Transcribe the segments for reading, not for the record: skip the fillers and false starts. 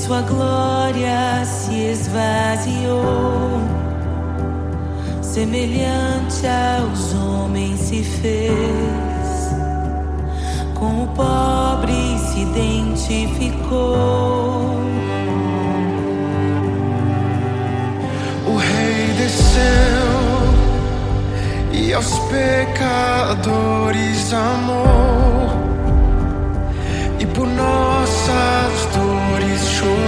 Sua glória se esvaziou, semelhante aos homens se fez, com o pobre se identificou. O Rei desceu e aos pecadores amou, e por nossas dores chorou,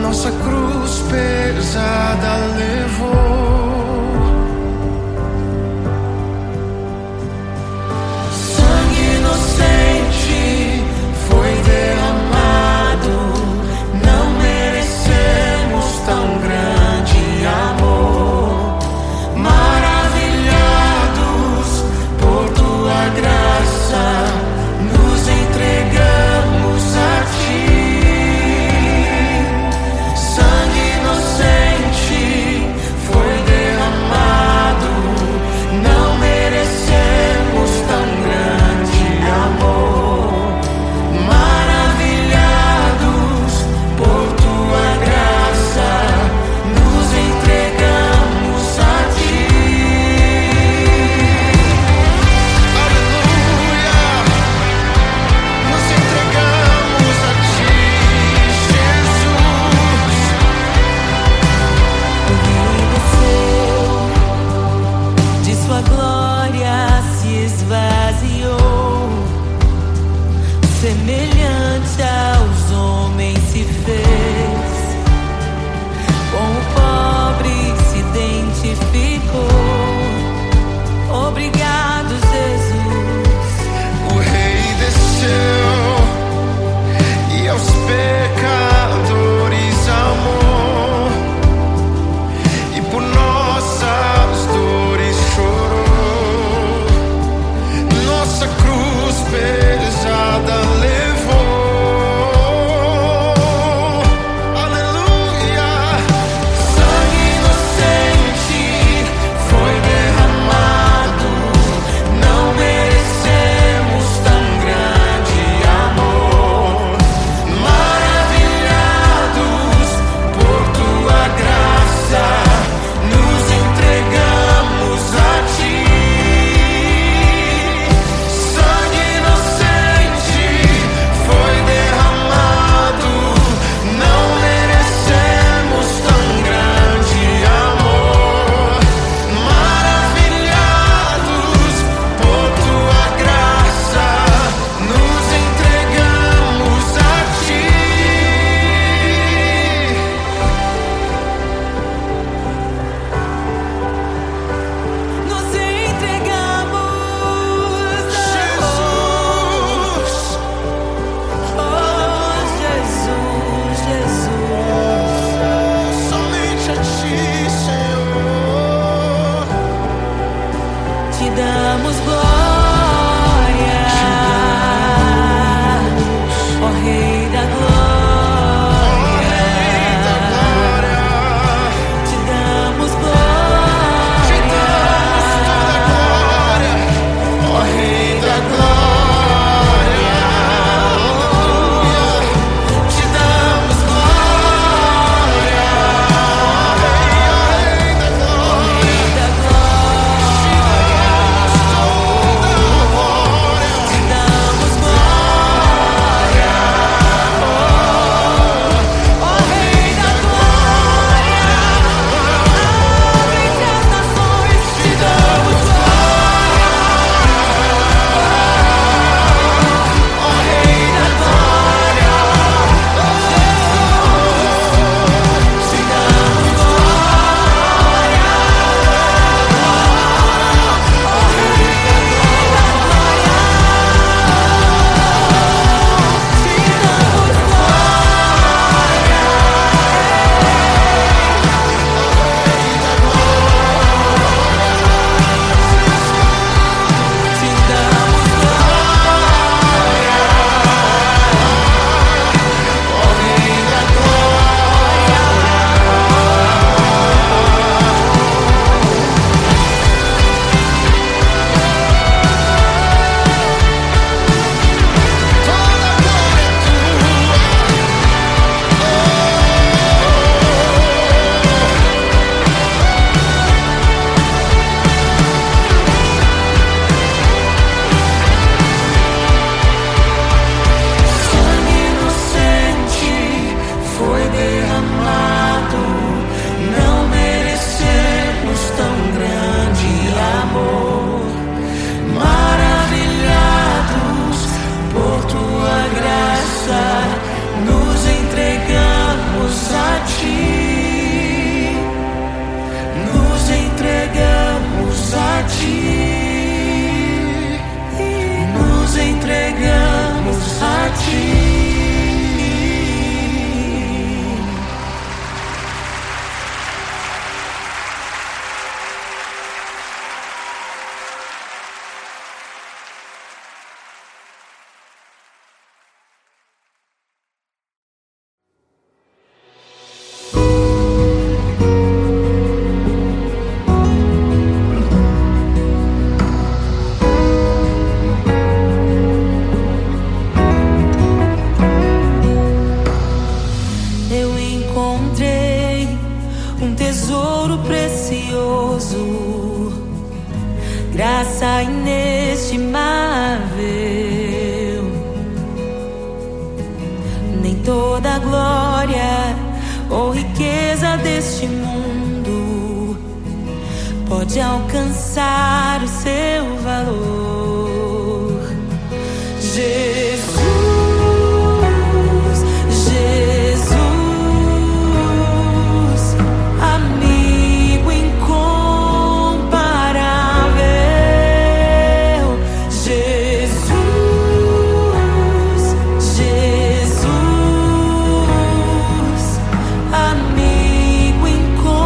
nossa cruz pesada levou. Sangue inocente foi derramado, não merecemos tão grande amor. Maravilhados por tua graça, nos entregamos a ti. Sangue inocente tesouro precioso, graça inestimável. Nem toda a glória ou riqueza deste mundo pode alcançar o seu valor. Jesus, Jesus, amigo incomparável. Jesus, Jesus, amigo incomparável.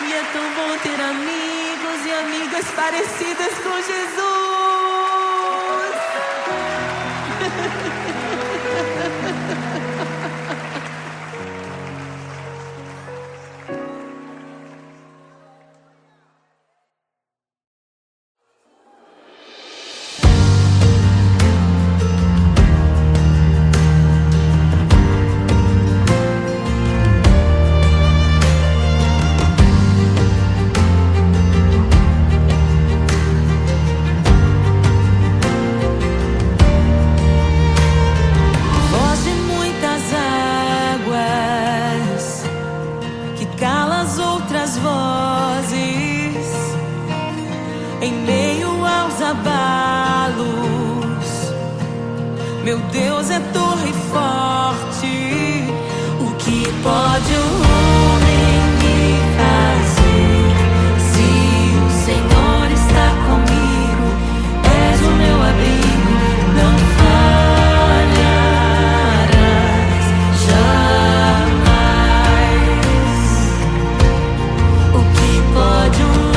E é tão bom ter amigos e amigas parecidas com Jesus. Em meio aos abalos, meu Deus é torre forte. O que pode o homem me fazer? Se o Senhor está comigo, és o meu abrigo, não falharás jamais. O que pode um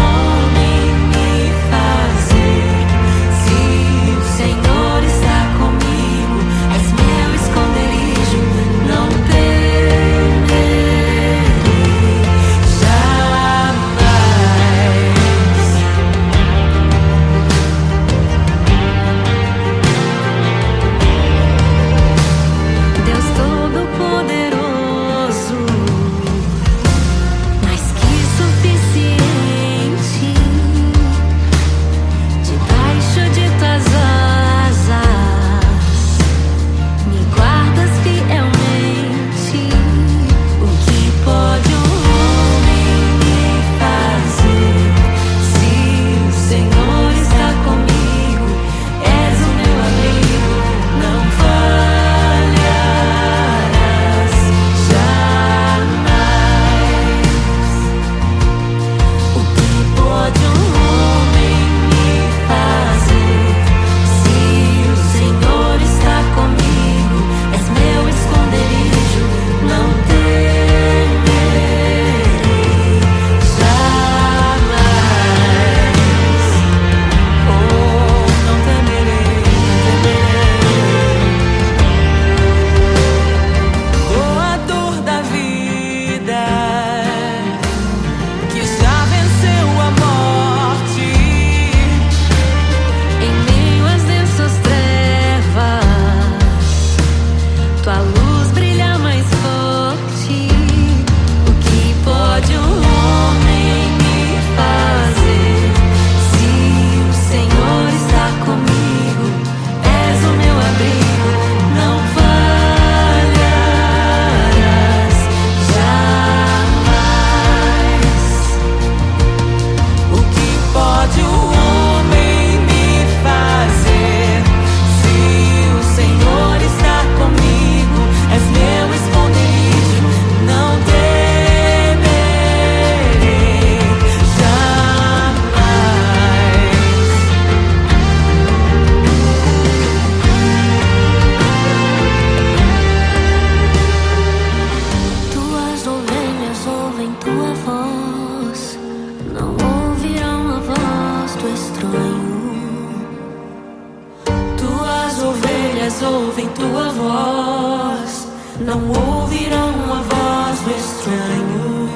ouvem tua voz, não ouvirão a voz do estranho.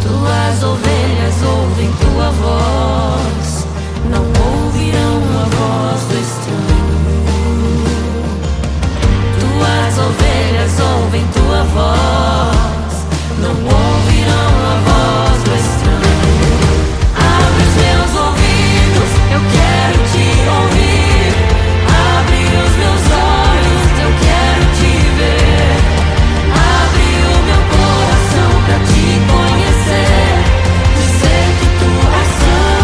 Tuas ovelhas ouvem tua voz, não ouvirão a voz do estranho. Tuas ovelhas ouvem tua voz, não ouvirão a voz do estranho. Abre os meus ouvidos, eu quero te ouvir. Abre os meus olhos, eu quero te ver. Abre o meu coração pra te conhecer. Dizer que tu és santo.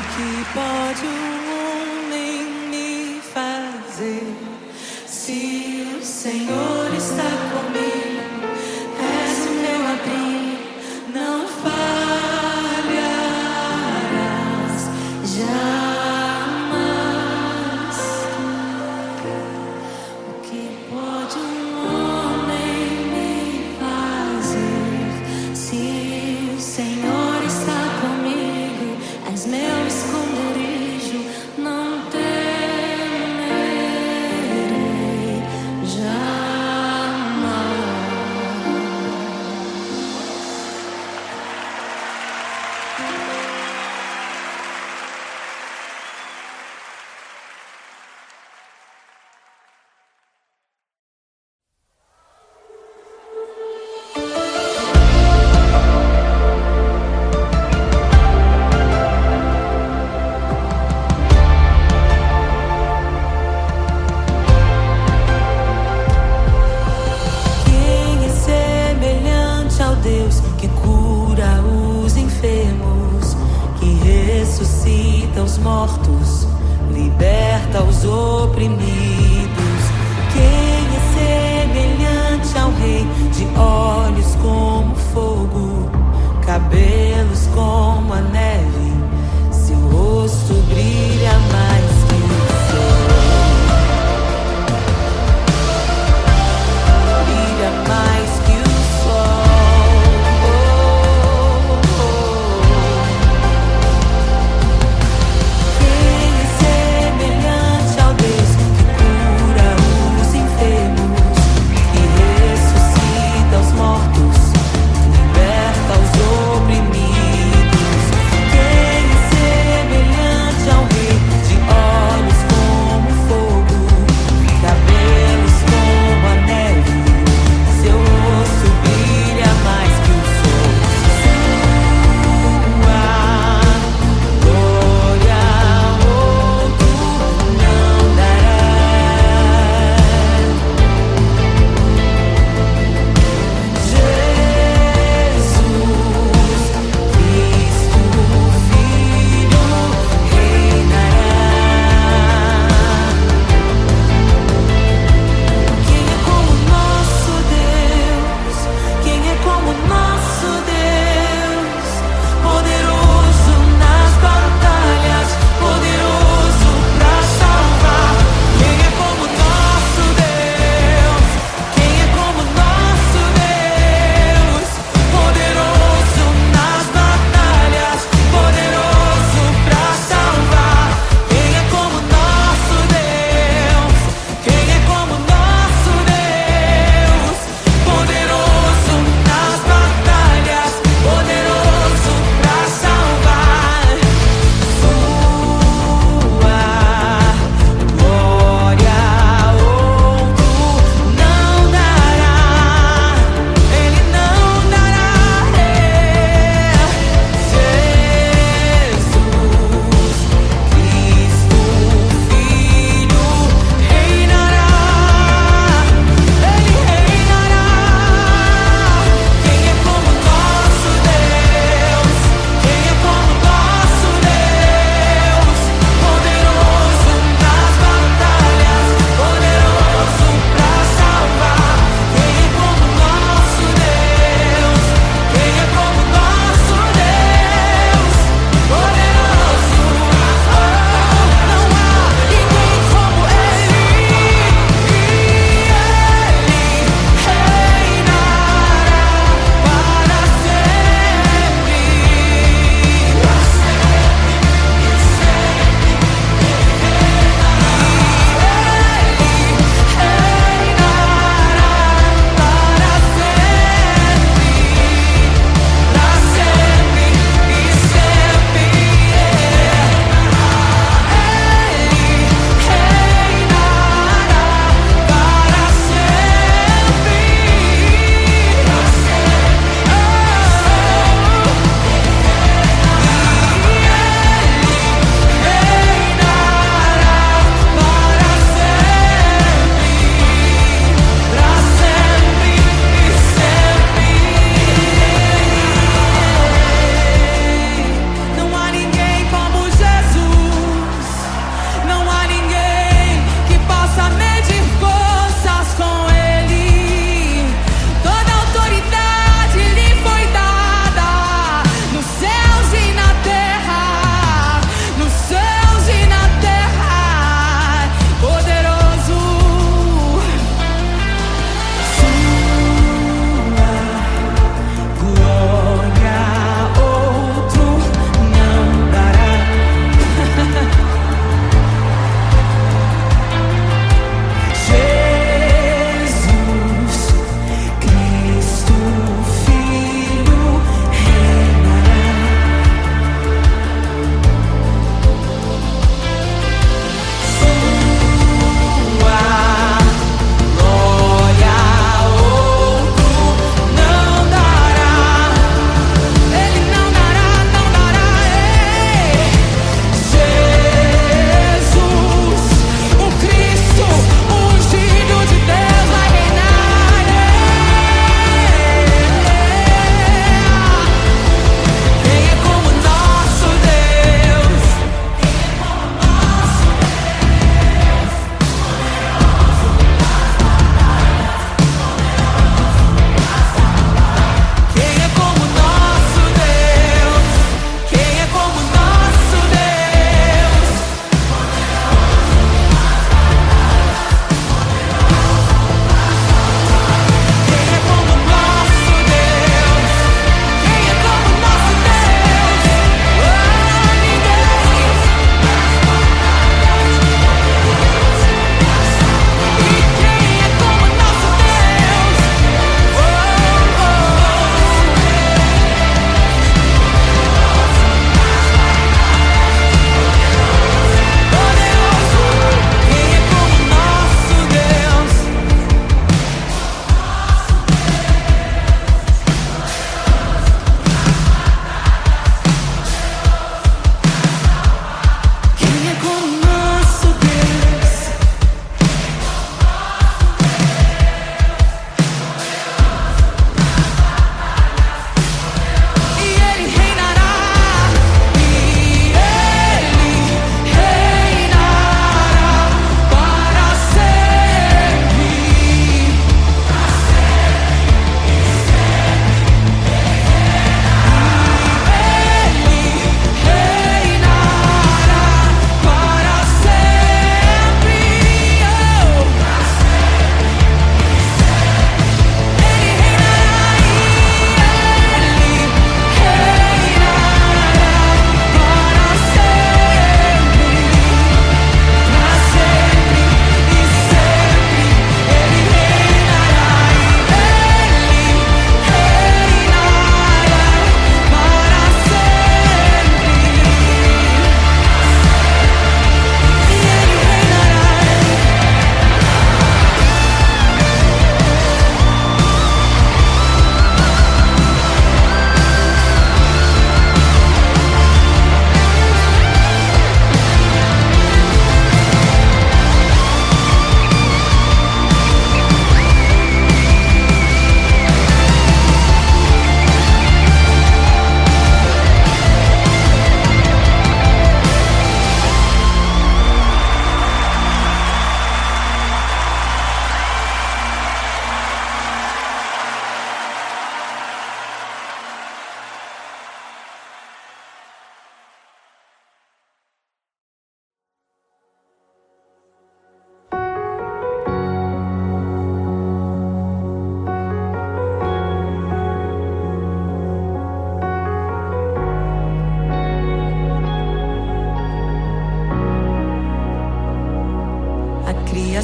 que pode um homem me fazer? Se o Senhor está comigo, és o meu abrigo, não falharás jamais. O que pode um homem me fazer? Se o Senhor está comigo, és meu esconderijo, não temerei jamais. Quem é semelhante ao Deus que cura os enfermos, que ressuscita os mortos, liberta os oprimidos? Quem é semelhante ao Rei, de olhos como fogo, cabelos como a neve, seu rosto brilha mais que o sol, brilha mais que o sol. Quem é semelhante ao Deus que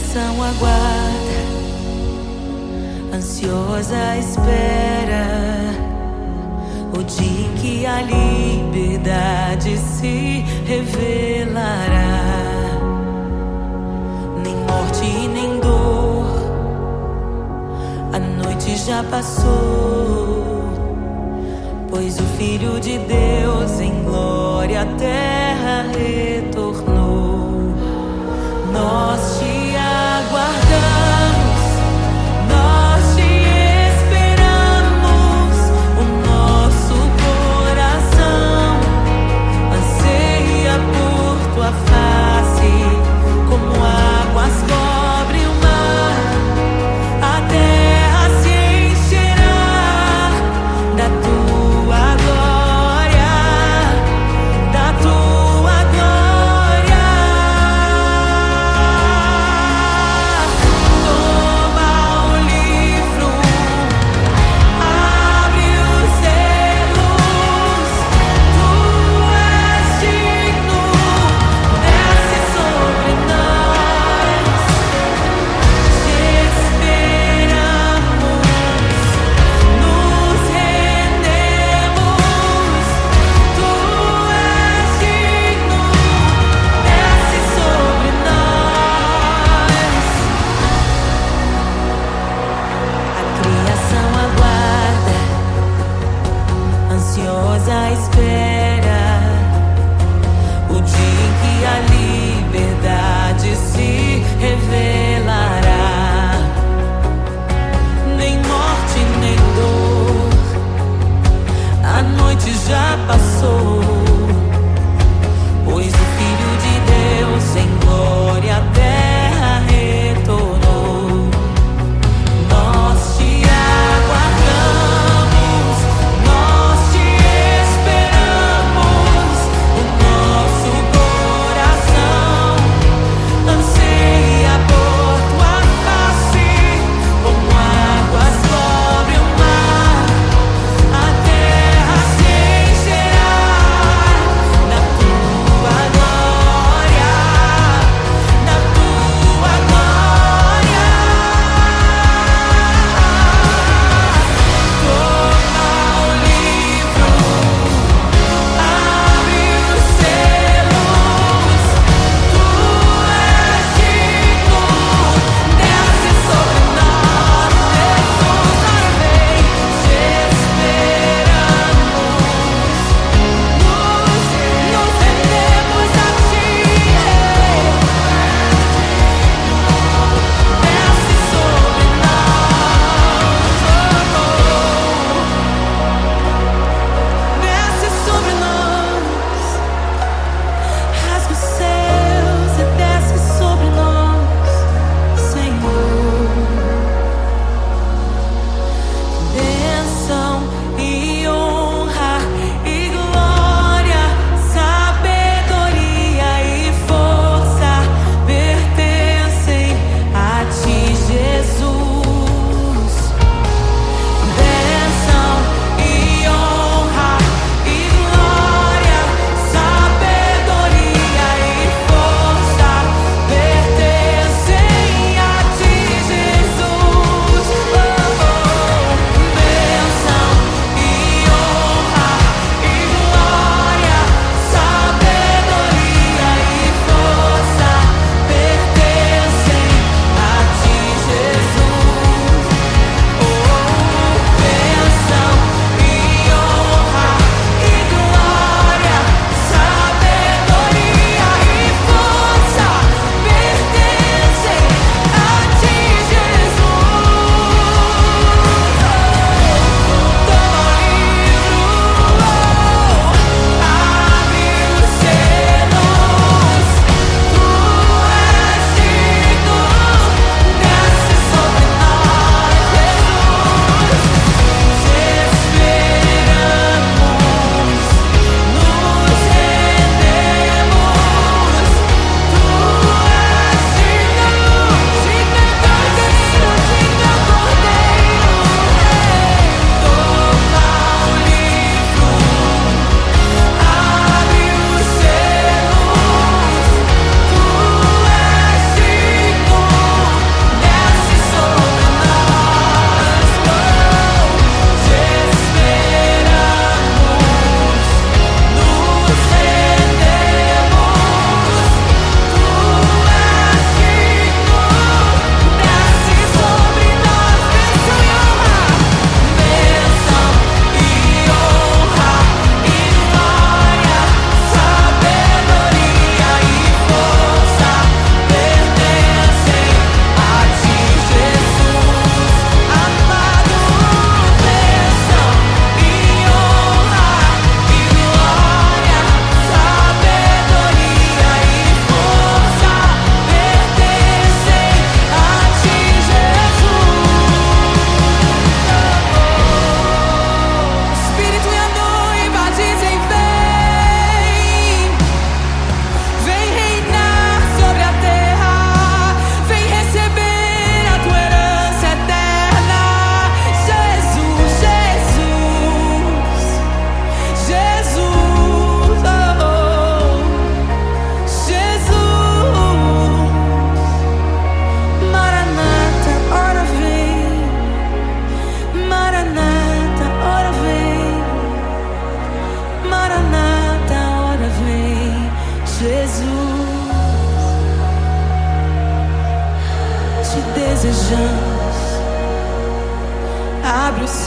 geração aguarda, ansiosa espera o dia em que a liberdade se revelará. Nem morte nem dor, a noite já passou, pois o Filho de Deus em glória à terra retornou. Nós te aguardamos, nós te esperamos. O nosso coração anseia por tua face, como águas cobrem o mar. A terra se encherá da tua glória, da tua glória.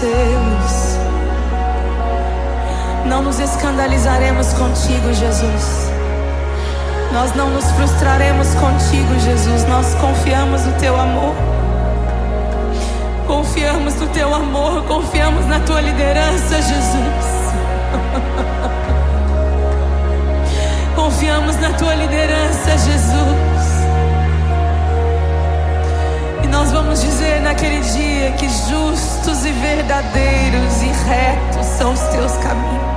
seus. Não nos escandalizaremos contigo, Jesus. Nós não nos frustraremos contigo, Jesus. Nós confiamos no teu amor. Confiamos no teu amor, confiamos na tua liderança, Jesus. Confiamos na tua liderança, Jesus. E nós vamos dizer naquele dia que justos e verdadeiros e retos são os teus caminhos.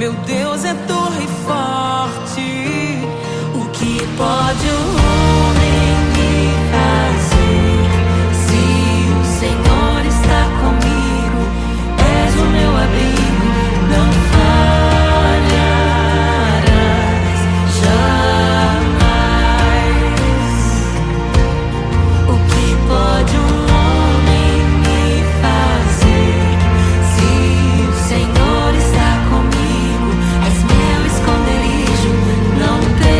Meu Deus é torre forte. O que pode o homem me fazer? Se o Senhor está comigo, és o meu abrigo, não falharás jamais. O que pode um homem me fazer? Se o Senhor está comigo, és meu esconderijo, não temerei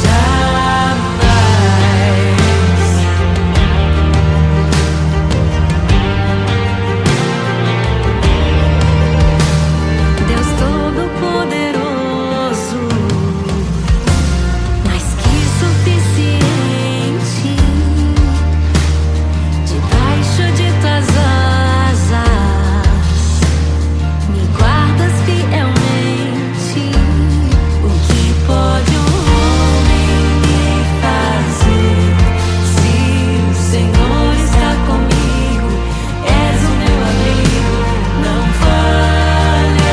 jamais. Deus Todo-Poderoso, mais que suficiente, debaixo de tuas asas me guardas fielmente. O que pode um homem me fazer? Se o Senhor está comigo, és o meu abrigo, não falharás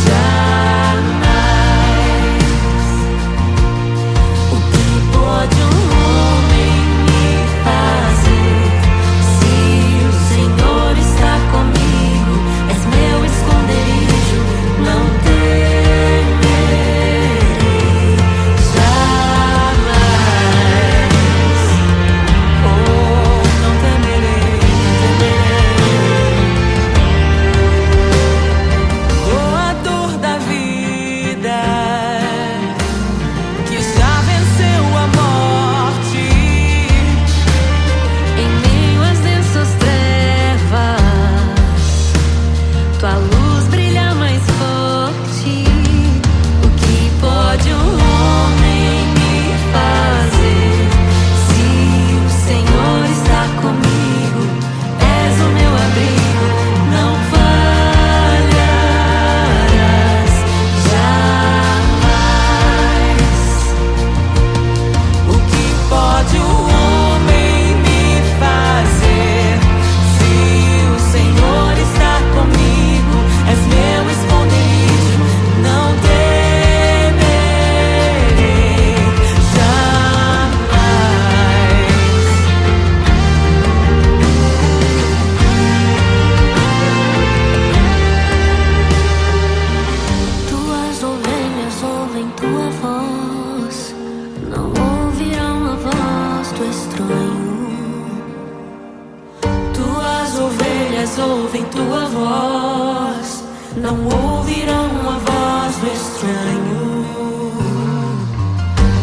jamais. O que pode um homem me fazer? Se o Senhor está comigo, és meu esconderijo, não temerei jamais. Oh, não temerei, temerei. Oh, a dor da vida que já venceu a morte, em meio às densas trevas, tua luz brilha mais forte. O que pode um homem me fazer? Se o Senhor está comigo, és o meu abrigo, não falharás jamais. O que pode um homem me fazer? Se o Senhor está comigo, és meu esconderijo, não temerei jamais. Tuas ovelhas ouvem tua voz, não ouvirão a voz do estranho. Tuas ovelhas ouvem tua voz, não ouvirão a voz do estranho.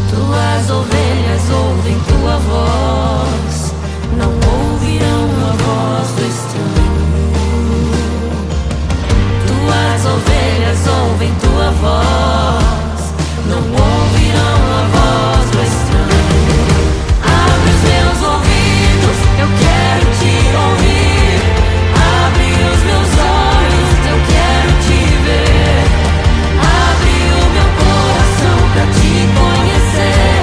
Tuas ovelhas ouvem tua voz, não ouvirão a voz do estranho. Tuas ovelhas ouvem tua voz, não ouvirão a voz do estranho. Abre os meus ouvidos, eu quero te ouvir. Abre os meus olhos, eu quero te ver. Abre o meu coração pra te conhecer.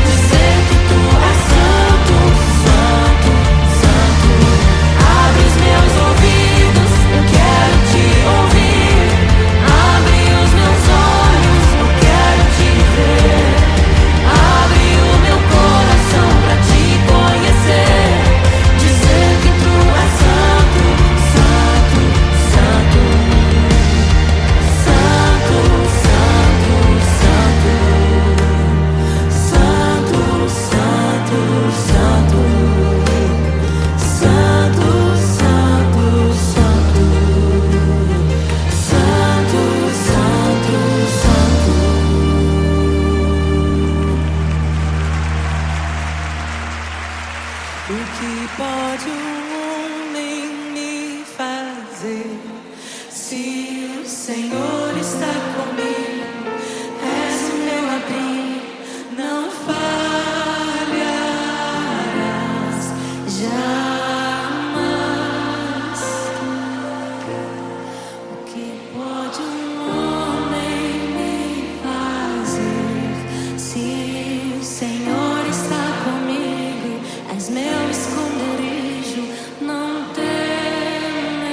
Dizer que tu és santo, santo, santo. Abre os meus ouvidos, eu quero te ouvir. Abre os meus olhos, eu quero te ver. Abre o meu coração pra te conhecer. Dizer que tu és santo, santo, santo. Santo, santo, santo. Santo, santo, santo. Santo, santo, santo. Santo, santo, santo. O que pode um homem me fazer? Se o Senhor está comigo, és o meu abrigo, não falharás jamais. O que pode um homem me fazer? Se o Senhor está comigo, és meu esconderijo, não temerei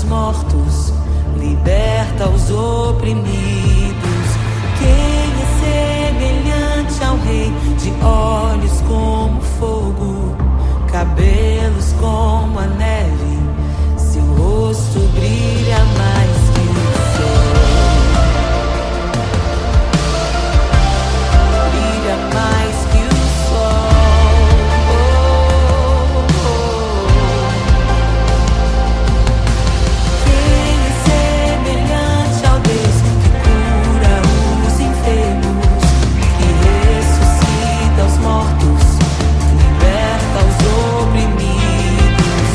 os mortos, liberta os oprimidos. Quem é semelhante ao Rei, de olhos como fogo, cabelos como a neve, seu rosto brilha mais que o sol. Brilha mais que o sol. Quem é semelhante ao Deus que cura os enfermos, que ressuscita os mortos, liberta os oprimidos?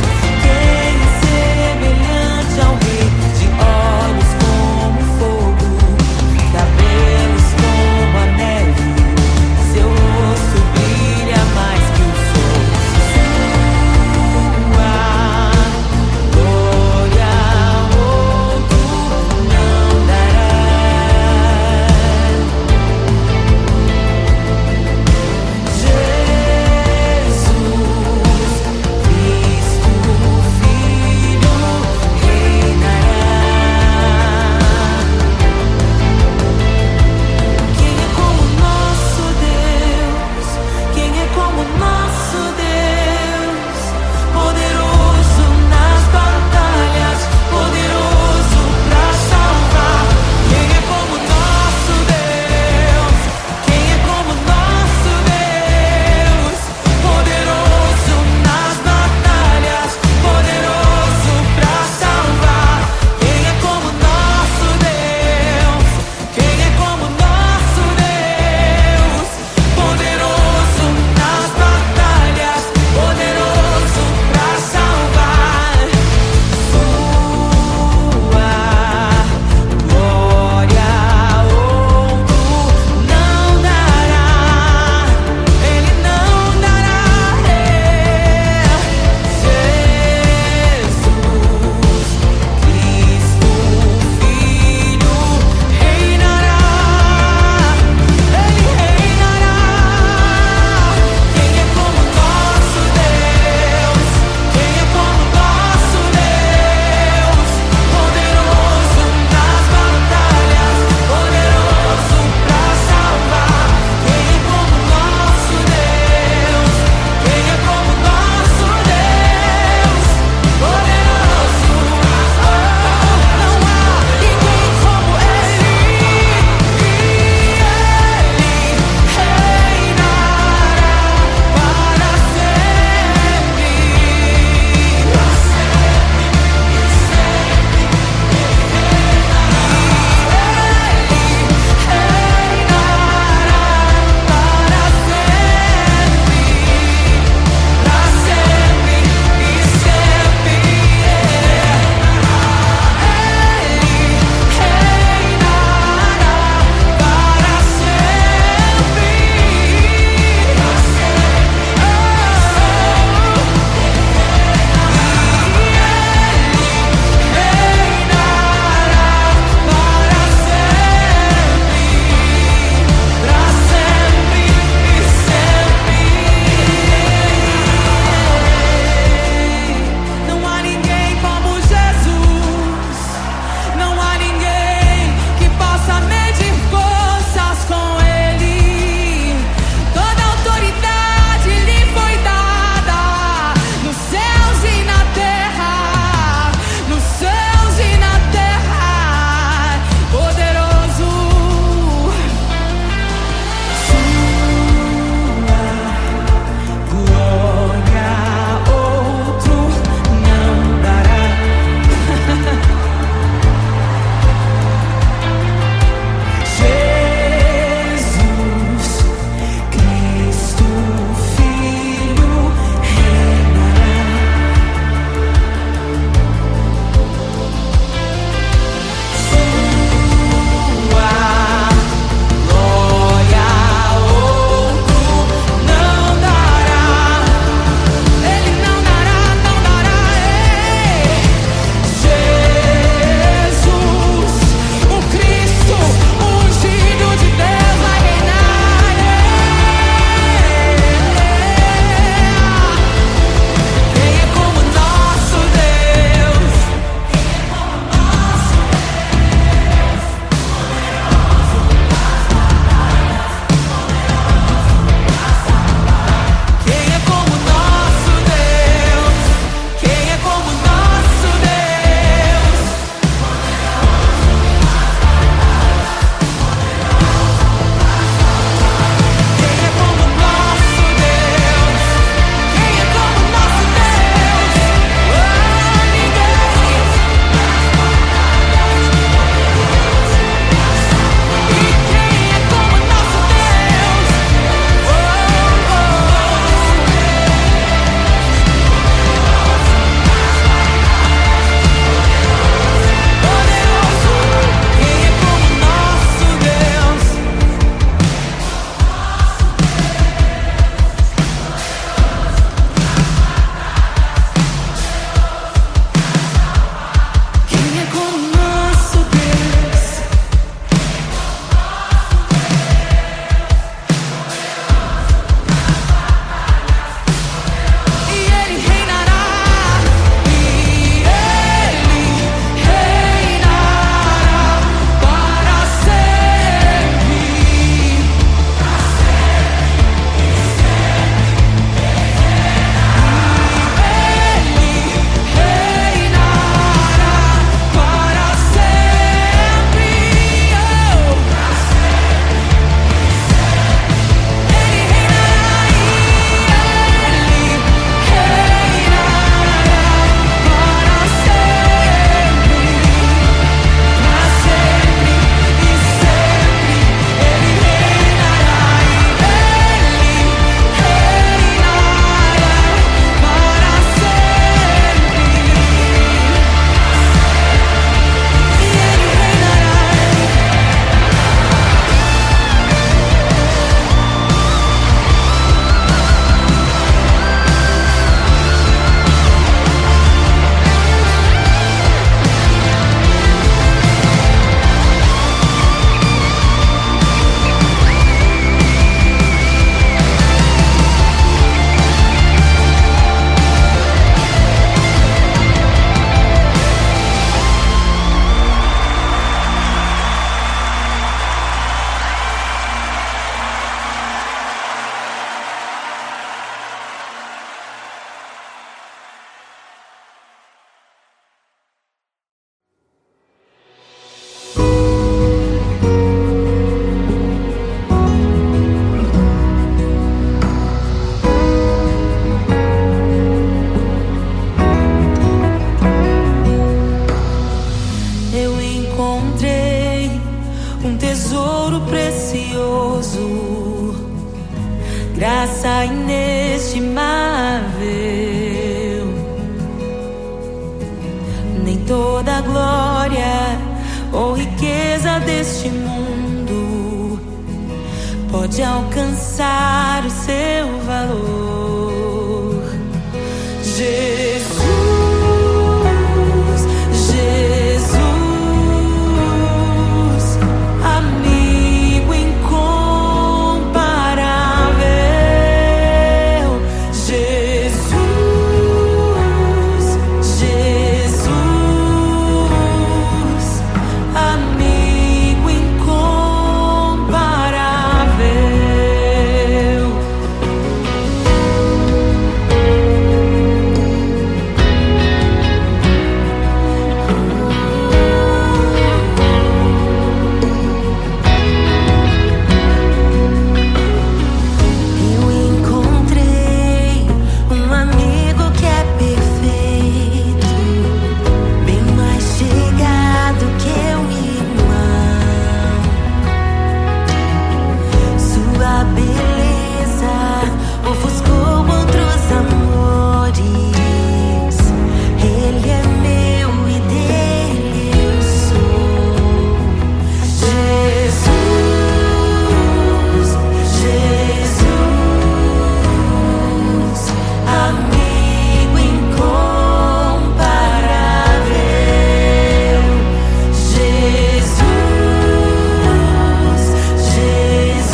toda a glória ou riqueza deste mundo pode alcançar o seu valor. Jesus, Jesus, amigo incomparável. Jesus, Jesus, amigo incomparável. Eu encontrei um amigo que é perfeito, bem mais chegado que um irmão. Sua beleza ofuscou outros amores. Ele é meu e dele eu sou. Jesus, Jesus, amigo incomparável. Jesus,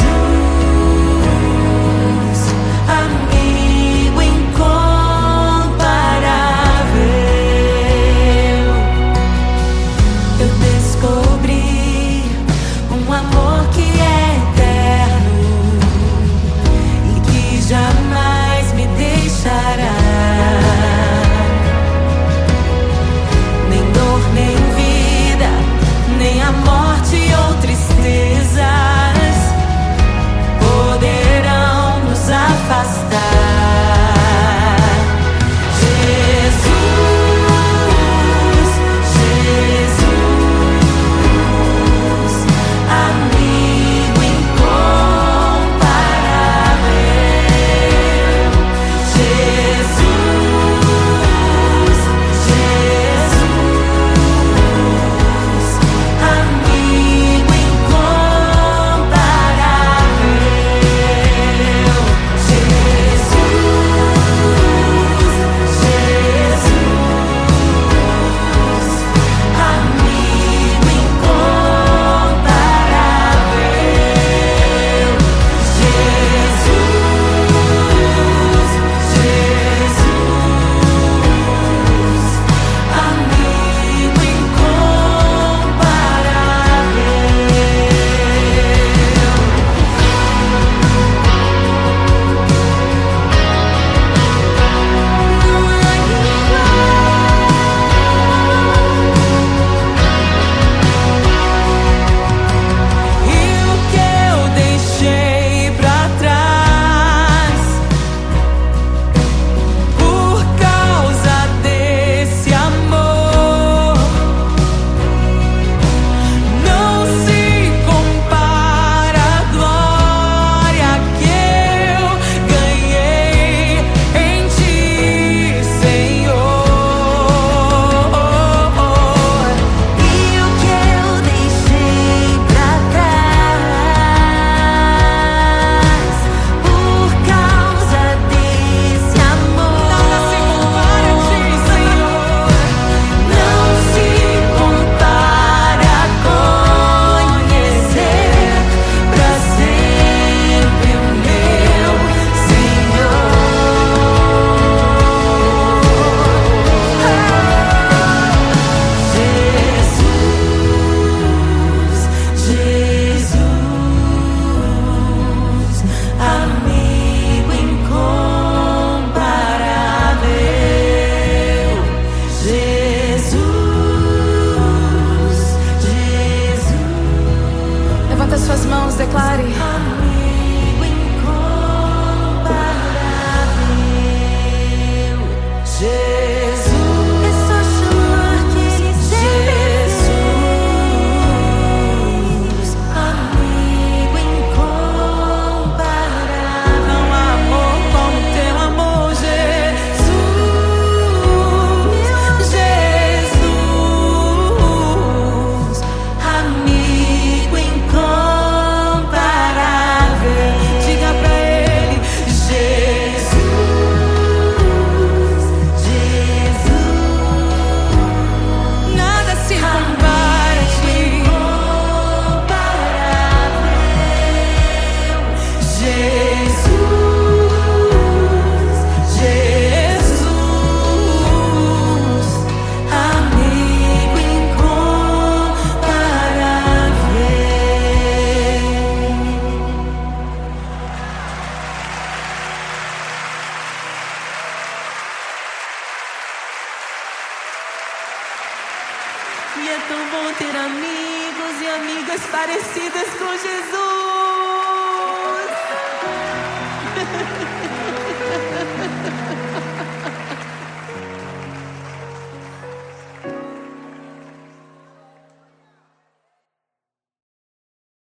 Jesus, amigo incomparável. Eu descobri um amor que é eterno e que jamais me deixará. Nem dor, nem vida, nem a morte ou tristezas poderão nos afastar. Jesus, Jesus, amigo incomparável. Jesus, Jesus, amigo incomparável. E é tão bom ter amigos e amigas parecidas com Jesus.